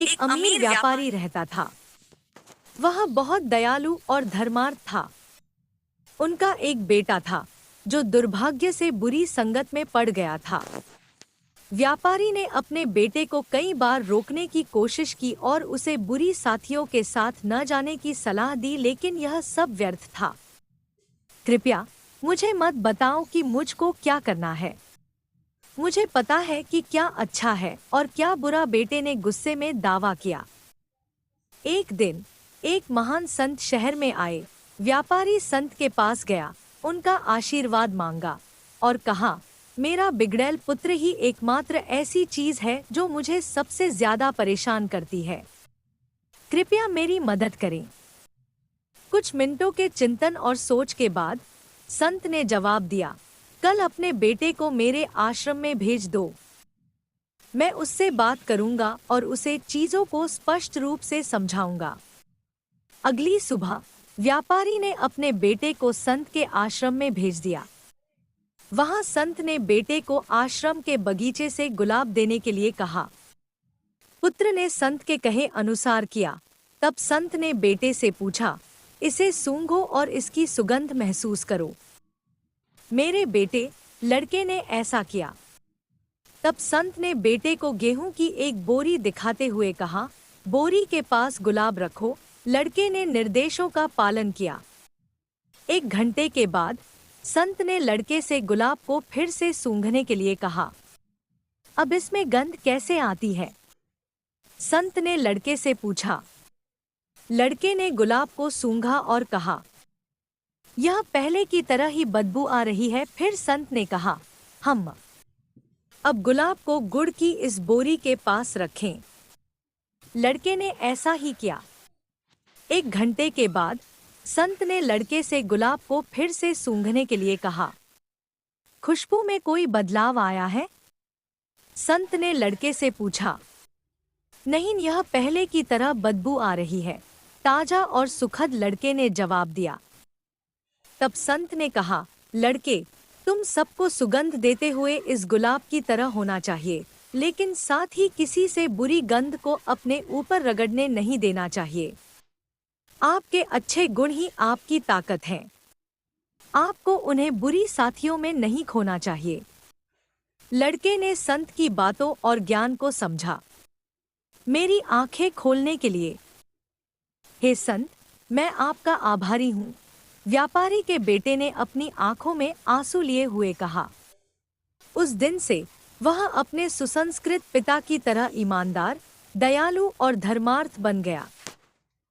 एक अमीर व्यापारी रहता था। वह बहुत दयालु और धर्मार्थ था। उनका एक बेटा था जो दुर्भाग्य से बुरी संगत में पड़ गया था। व्यापारी ने अपने बेटे को कई बार रोकने की कोशिश की और उसे बुरी साथियों के साथ न जाने की सलाह दी, लेकिन यह सब व्यर्थ था। कृपया मुझे मत बताओ कि मुझको क्या करना है। मुझे पता है कि क्या अच्छा है और क्या बुरा, बेटे ने गुस्से में दावा किया। एक दिन एक महान संत शहर में आए। व्यापारी संत के पास गया, उनका आशीर्वाद मांगा और कहा, मेरा बिगड़ैल पुत्र ही एकमात्र ऐसी चीज है जो मुझे सबसे ज्यादा परेशान करती है। कृपया मेरी मदद करें। कुछ मिनटों के चिंतन और सोच के बाद संत ने जवाब दिया, कल अपने बेटे को मेरे आश्रम में भेज दो। मैं उससे बात करूंगा और उसे चीजों को स्पष्ट रूप से समझाऊंगा। अगली सुबह व्यापारी ने अपने बेटे को संत के आश्रम में भेज दिया। वहां संत ने बेटे को आश्रम के बगीचे से गुलाब देने के लिए कहा। पुत्र ने संत के कहे अनुसार किया। तब संत ने बेटे से पूछा, इसे सूंघो और इसकी सुगंध महसूस करो। मेरे बेटे, लड़के ने ऐसा किया। तब संत ने बेटे को गेहूं की एक बोरी दिखाते हुए कहा, बोरी के पास गुलाब रखो। लड़के ने निर्देशों का पालन किया। 1 घंटे के बाद संत ने लड़के से गुलाब को फिर से सूंघने के लिए कहा। अब इसमें गंध कैसे आती है? संत ने लड़के से पूछा। लड़के ने गुलाब को सूंघा और कहा, यह पहले की तरह ही बदबू आ रही है। फिर संत ने कहा, हम अब गुलाब को गुड़ की इस बोरी के पास रखें। लड़के ने ऐसा ही किया। 1 घंटे के बाद संत ने लड़के से गुलाब को फिर से सूंघने के लिए कहा। खुशबू में कोई बदलाव आया है? संत ने लड़के से पूछा। नहीं, यह पहले की तरह बदबू आ रही है, ताजा और सुखद, लड़के ने जवाब दिया। तब संत ने कहा, लड़के, तुम सबको सुगंध देते हुए इस गुलाब की तरह होना चाहिए, लेकिन साथ ही किसी से बुरी गंध को अपने ऊपर रगड़ने नहीं देना चाहिए। आपके अच्छे गुण ही आपकी ताकत हैं। आपको उन्हें बुरी साथियों में नहीं खोना चाहिए। लड़के ने संत की बातों और ज्ञान को समझा। मेरी आंखें खोलने के लिए। हे संत, मैं आपका आभारी हूँ। व्यापारी के बेटे ने अपनी आंखों में आंसू लिए हुए कहा। उस दिन से वह अपने सुसंस्कृत पिता की तरह ईमानदार, दयालु और धर्मार्थ बन गया।